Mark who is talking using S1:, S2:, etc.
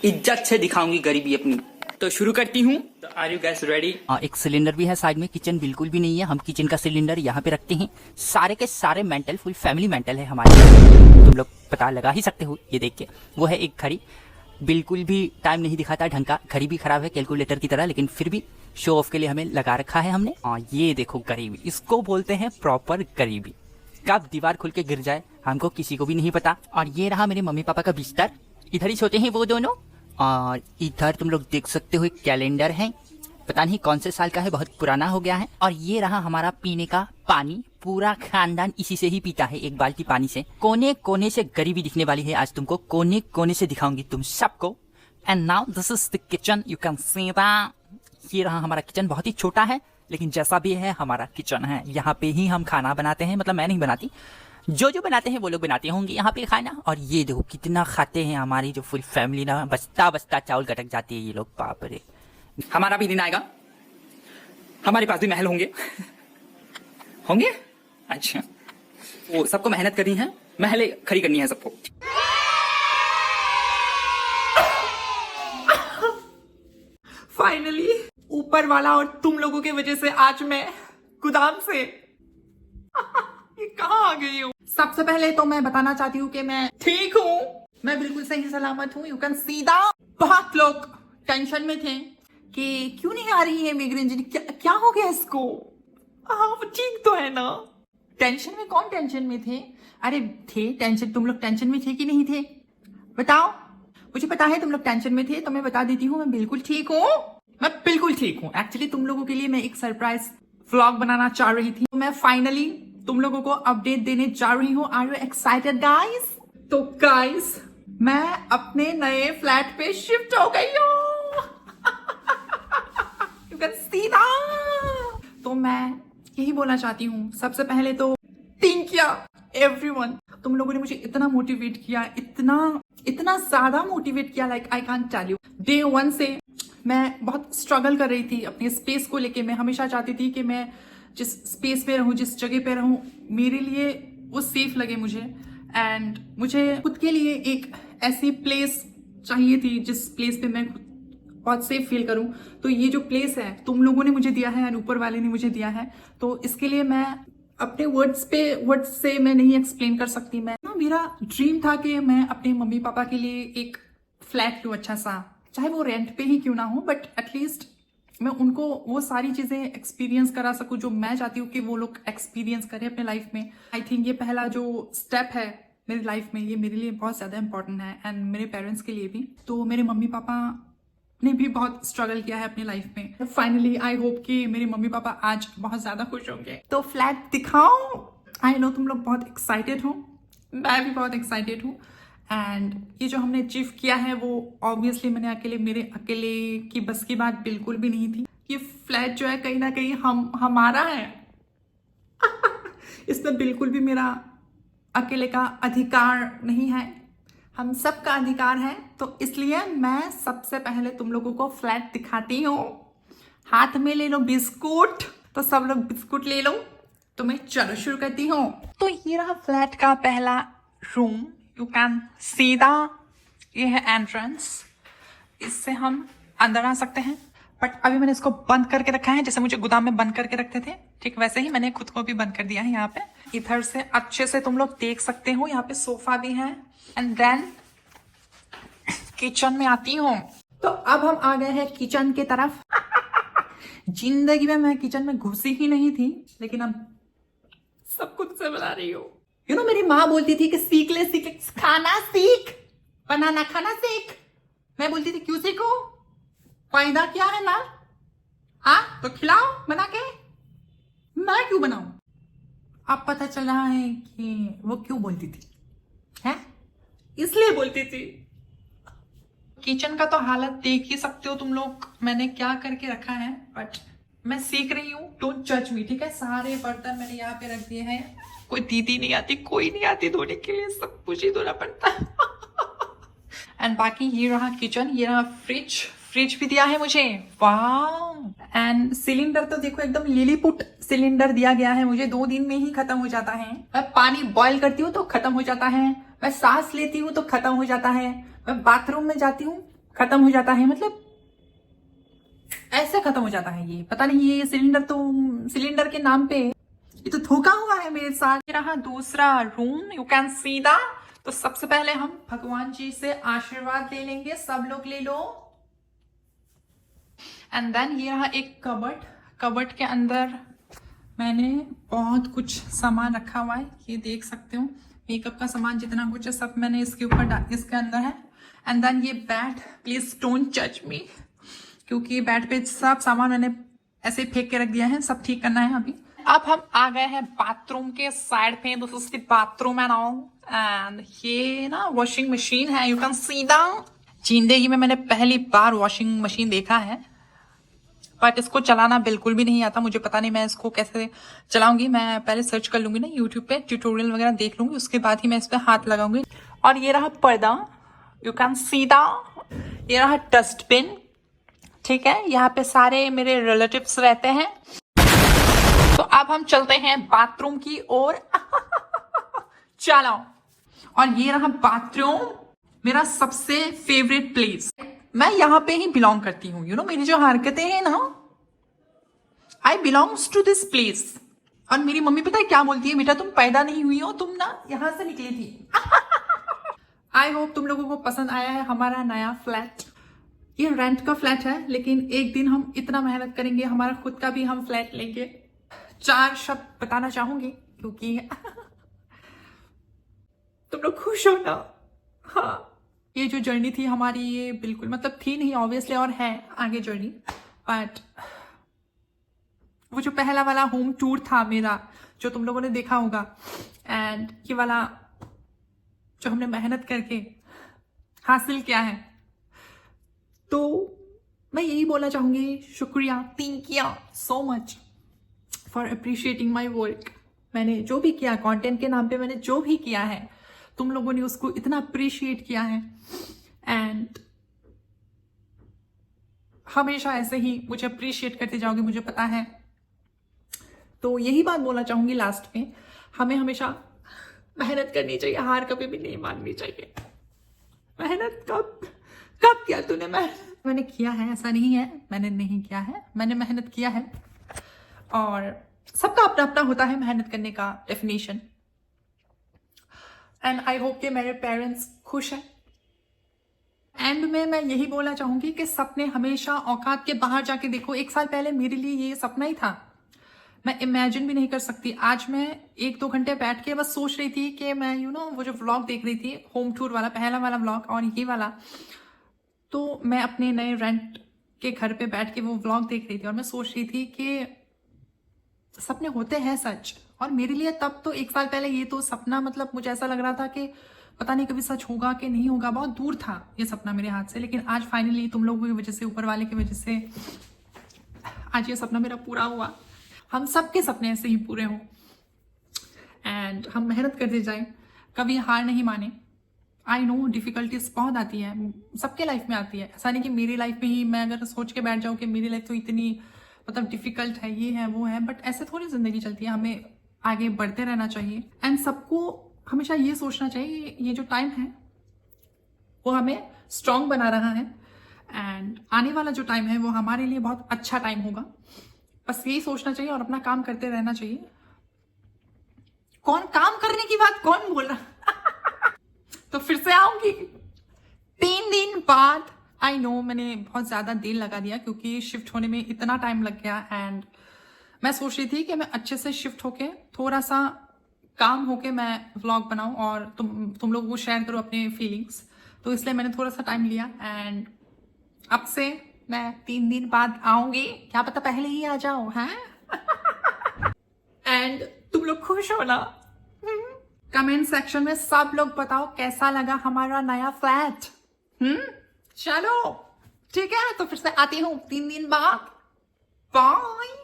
S1: इज्जत से दिखाऊंगी गरीबी अपनी। तो शुरू करती हूँ। तो आर यू गैस रेडी?
S2: एक सिलेंडर भी है साइड में, किचन बिल्कुल भी नहीं है। हम किचन का सिलेंडर यहाँ पे रखते हैं। सारे के सारे मेंटल, फुल फैमिली मेंटल है हमारे, तुम लोग पता लगा ही सकते हो ये देख के। वो है एक घड़ी, बिल्कुल भी टाइम नहीं दिखाता ढंग का। घड़ी भी खराब है कैलकुलेटर की तरह, लेकिन फिर भी शो ऑफ के लिए हमें लगा रखा है हमने। ये देखो गरीबी, इसको बोलते हैं प्रॉपर गरीबी। कब दीवार खुल के गिर जाए हमको किसी को भी नहीं पता। और ये रहा मेरे मम्मी पापा का बिस्तर, इधर ही सोते हैं वो दोनों। और इधर तुम लोग देख सकते हो एक कैलेंडर है, पता नहीं कौन से साल का है, बहुत पुराना हो गया है। और ये रहा हमारा पीने का पानी, पूरा खानदान इसी से ही पीता है, एक बाल्टी पानी से। कोने कोने से गरीबी दिखने वाली है आज तुमको, कोने कोने से दिखाऊंगी तुम सबको। And now this is the kitchen, you can see that. ये रहा हमारा किचन, बहुत ही छोटा है लेकिन जैसा भी है हमारा किचन है। यहाँ पे ही हम खाना बनाते हैं, मतलब मैं नहीं बनाती, जो जो बनाते हैं वो लोग बनाते होंगे यहाँ पे खाना। और ये देखो कितना खाते हैं हमारी जो फुल फैमिली ना, बस्ता बस्ता चावल गटक जाती है ये लोग, बाप रे।
S1: हमारा भी दिन आएगा, हमारे पास भी महल होंगे। होंगे? अच्छा, वो सबको मेहनत करनी है, महल खड़ी करनी है सबको। फाइनली ऊपर वाला और तुम लोगों की वजह से आज मैं गोदाम से ये कहाँ आ गई हूँ। सबसे पहले तो मैं बताना चाहती हूँ कि मैं ठीक हूँ, मैं बिल्कुल सही सलामत हूँ। You can see that. बहुत लोग टेंशन में थे कि क्यों नहीं आ रही है मेघ रंजनी, क्या हो गया इसको। हाँ वो ठीक तो है ना। टेंशन में कौन टेंशन में थे? अरे थे टेंशन, तुम लोग टेंशन में थे कि नहीं थे बताओ। मुझे पता है तुम लोग टेंशन में थे, तो मैं बता देती हूँ मैं बिल्कुल ठीक हूँ, मैं बिल्कुल ठीक हूँ। एक्चुअली तुम लोगों के लिए मैं एक सरप्राइज व्लॉग बनाना चाह रही थी। मैं फाइनली तुम लोगों को अपडेट देने जा रही हूँ। Are you excited guys? तो गाइस मैं अपने नए फ्लैट पे शिफ्ट हो गई हूँ। You can see that. तो मैं यही बोलना चाहती हूँ, सबसे पहले तो थैंक यू एवरीवन। तुम लोगों ने मुझे इतना मोटिवेट किया, इतना ज्यादा मोटिवेट किया, like I can't tell you. Day 1 से मैं बहुत स्ट्रगल कर रही थी अपनी स्पेस को लेके। मैं हमेशा चाहती थी कि मैं जिस स्पेस पे रहूं, जिस जगह पे रहूं, मेरे लिए वो सेफ लगे मुझे। एंड मुझे खुद के लिए एक ऐसी प्लेस चाहिए थी जिस प्लेस पे मैं बहुत सेफ फील करूं। तो ये जो प्लेस है तुम लोगों ने मुझे दिया है और ऊपर वाले ने मुझे दिया है, तो इसके लिए मैं अपने वर्ड्स से मैं नहीं एक्सप्लेन कर सकती। मैं ना, मेरा ड्रीम था कि मैं अपने मम्मी पापा के लिए एक फ्लैट लूं अच्छा सा, चाहे वो रेंट पे ही क्यों ना हो, बट एटलीस्ट मैं उनको वो सारी चीजें एक्सपीरियंस करा सकूं जो मैं चाहती हूँ कि वो लोग एक्सपीरियंस करें अपने लाइफ में। आई थिंक ये पहला जो स्टेप है मेरी लाइफ में, ये मेरे लिए बहुत ज्यादा इंपॉर्टेंट है एंड मेरे पेरेंट्स के लिए भी। तो मेरे मम्मी पापा ने भी बहुत स्ट्रगल किया है अपनी लाइफ में। फाइनली आई होप कि मेरे मम्मी पापा आज बहुत ज्यादा खुश होंगे। तो फ्लैट दिखाओ। आई नो तुम लोग बहुत एक्साइटेड हो, मैं भी बहुत एक्साइटेड हूँ। एंड ये जो हमने अचीव किया है वो ऑब्वियसली मेरे अकेले की बस की बात बिल्कुल भी नहीं थी। ये फ्लैट जो है कहीं ना कहीं हमारा है। इसमें बिल्कुल भी मेरा अकेले का अधिकार नहीं है, हम सबका अधिकार है। तो इसलिए मैं सबसे पहले तुम लोगों को फ्लैट दिखाती हूँ। हाथ में ले लो बिस्कुट, तो सब लोग बिस्कुट ले लो। तो मैं चलो शुरू करती हूँ। तो ये रहा फ्लैट का पहला room, you can see that. ये है एंट्रेंस, इससे हम अंदर आ सकते हैं। बट अभी मैंने इसको बंद करके रखा है, जैसे मुझे गोदाम में बंद करके रखते थे, ठीक वैसे ही मैंने खुद को भी बंद कर दिया है। यहाँ पे इधर से अच्छे से तुम लोग देख सकते हो, यहाँ पे सोफा भी है। एंड देन किचन में आती हूँ। तो अब हम आ गए हैं किचन की तरफ। जिंदगी में मैं किचन में घुसी ही नहीं थी, लेकिन अब सब खुद से बना रही हूँ। यू नो मेरी माँ बोलती थी कि सीख ले खाना सीख, बनाना खाना सीख। मैं बोलती थी क्यों सीखो, फायदा क्या है ना। हाँ तो खिलाओ बना के, मैं क्यों बनाऊं। अब पता चल रहा है कि वो क्यों बोलती थी, है इसलिए बोलती थी। किचन का तो हालत देख ही सकते हो तुम लोग, मैंने क्या करके रखा है। बट मैं सीख रही हूँ, डोंट जज मी, ठीक है। सारे बर्तन मैंने यहाँ पे रख दिए हैं, कोई दीदी नहीं आती, कोई नहीं आती धोने के लिए, सब कुछ ही धोना पड़ता है। एंड बाकी ये रहा किचन, ये रहा फ्रिज भी दिया है मुझे, वाह। एंड सिलेंडर तो देखो एकदम लिलीपुट सिलेंडर दिया गया है मुझे, 2 दिन में ही खत्म हो जाता है। मैं पानी बॉईल करती हूँ तो खत्म हो जाता है, मैं सांस लेती हूँ तो खत्म हो जाता है, मैं बाथरूम में जाती हूँ खत्म हो जाता है, मतलब ऐसे खत्म हो जाता है। ये पता नहीं, ये सिलेंडर तो सिलेंडर के नाम पे ये तो धोखा हुआ है मेरे साथ। ये रहा दूसरा room, you can see the. तो सबसे पहले हम भगवान जी से आशीर्वाद ले लेंगे, सब लोग ले लो। एंड देन ये रहा एक कबर्ड, कबर्ड के अंदर मैंने बहुत कुछ सामान रखा हुआ है, ये देख सकते हो। मेकअप का सामान जितना कुछ है सब मैंने इसके ऊपर इसके अंदर है। एंड देन ये बेड, प्लीज डोंट जज मी, क्योंकि बेड पे सब सामान मैंने ऐसे फेंक के रख दिया है, सब ठीक करना है अभी। अब हम आ गए हैं बाथरूम के साइड पे, this is the bathroom and all. And ये ना वॉशिंग मशीन है, यू कैन सी द। जिंदगी में मैंने पहली बार वॉशिंग मशीन देखा है, बट इसको चलाना बिल्कुल भी नहीं आता मुझे। पता नहीं मैं इसको कैसे चलाऊंगी। मैं पहले सर्च कर लूंगी ना यूट्यूब पे, ट्यूटोरियल वगैरह देख लूंगी, उसके बाद ही मैं इस पे हाथ लगाऊंगी। और ये रहा पर्दा, यू कैन सी द। ये रहा डस्टबिन, ठीक है, यहाँ पे सारे मेरे रिलेटिव्स रहते हैं। तो अब हम चलते हैं बाथरूम की ओर। चलो, और ये रहा बाथरूम, मेरा सबसे फेवरेट प्लेस। मैं यहाँ पे ही बिलोंग करती हूँ, यू नो, मेरी जो हरकतें हैं ना, आई बिलोंग्स टू दिस प्लेस। और मेरी मम्मी पता है क्या बोलती है, बेटा तुम पैदा नहीं हुई हो, तुम ना यहाँ से निकली थी। आई होप तुम लोगों को पसंद आया है हमारा नया फ्लैट। ये रेंट का फ्लैट है, लेकिन एक दिन हम इतना मेहनत करेंगे, हमारा खुद का भी हम फ्लैट लेंगे। 4 शब्द बताना चाहूंगी, क्योंकि तुम लोग खुश हो ना। हाँ, ये जो जर्नी थी हमारी, ये बिल्कुल मतलब थी नहीं ऑब्वियसली, और है आगे जर्नी, बट वो जो पहला वाला होम टूर था मेरा, जो तुम लोगों ने देखा होगा, एंड ये वाला जो हमने मेहनत करके हासिल किया है, तो मैं यही बोलना चाहूंगी, शुक्रिया, thank you so much for appreciating my work. मैंने जो भी किया कंटेंट के नाम पे, मैंने जो भी किया है, तुम लोगों ने उसको इतना अप्रिशिएट किया है, एंड हमेशा ऐसे ही मुझे अप्रिशिएट करते जाओगे, मुझे पता है। तो यही बात बोलना चाहूंगी लास्ट में, हमें हमेशा मेहनत करनी चाहिए, हार कभी भी नहीं माननी चाहिए। मेहनत कब किया तूने? मैंने किया है, ऐसा नहीं है मैंने नहीं किया है, मैंने मेहनत किया है। और सबका अपना अपना होता है मेहनत करने का डेफिनेशन। एंड आई होप कि मेरे पेरेंट्स खुश हैं। एंड में मैं यही बोलना चाहूंगी कि सपने हमेशा औकात के बाहर जाके देखो। 1 साल पहले मेरे लिए ये सपना ही था, मैं इमेजिन भी नहीं कर सकती। आज मैं 1-2 घंटे बैठ के बस सोच रही थी कि मैं वो जो व्लॉग देख रही थी, होम टूर वाला पहला वाला व्लॉग और ये वाला, तो मैं अपने नए रेंट के घर पे बैठ के वो व्लॉग देख रही थी, और मैं सोच रही थी कि सपने होते हैं सच। और मेरे लिए तब तो 1 साल पहले ये तो सपना, मतलब मुझे ऐसा लग रहा था कि पता नहीं कभी सच होगा कि नहीं होगा, बहुत दूर था ये सपना मेरे हाथ से। लेकिन आज फाइनली तुम लोगों की वजह से, ऊपर वाले की वजह से, आज ये सपना मेरा पूरा हुआ। हम सबके सपने ऐसे ही पूरे हों, एंड हम मेहनत करते जाएं, कभी हार नहीं माने। आई नो डिफिकल्टीज बहुत आती है, सबके लाइफ में आती है। ऐसा नहीं कि मेरी लाइफ में ही मैं अगर सोच के बैठ जाऊं कि मेरी लाइफ तो इतनी मतलब डिफिकल्ट है, ये है वो है, बट ऐसे थोड़ी जिंदगी चलती है। हमें आगे बढ़ते रहना चाहिए, एंड सबको हमेशा ये सोचना चाहिए ये जो टाइम है वो हमें स्ट्रांग बना रहा है, एंड आने वाला जो टाइम है वो हमारे लिए बहुत अच्छा टाइम होगा। बस यही सोचना चाहिए और अपना काम करते रहना चाहिए। कौन काम करने की बात कौन बोल रहा? तो फिर से आऊंगी 3 दिन बाद। आई नो मैंने बहुत ज्यादा देर लगा दिया, क्योंकि शिफ्ट होने में इतना टाइम लग गया, एंड मैं सोच रही थी कि मैं अच्छे से शिफ्ट होके थोड़ा सा काम होके मैं व्लॉग बनाऊं और तुम लोगों को शेयर करूं अपने फीलिंग्स। तो इसलिए मैंने थोड़ा सा टाइम लिया, एंड अब से मैं 3 दिन बाद आऊंगी, क्या पता पहले ही आ जाओ, हैं? एंड तुम लोग खुश हो ना? कमेंट सेक्शन में सब लोग बताओ कैसा लगा हमारा नया फ्लैट। चलो ठीक है, तो फिर से आती हूँ 3 दिन बाद। बाय।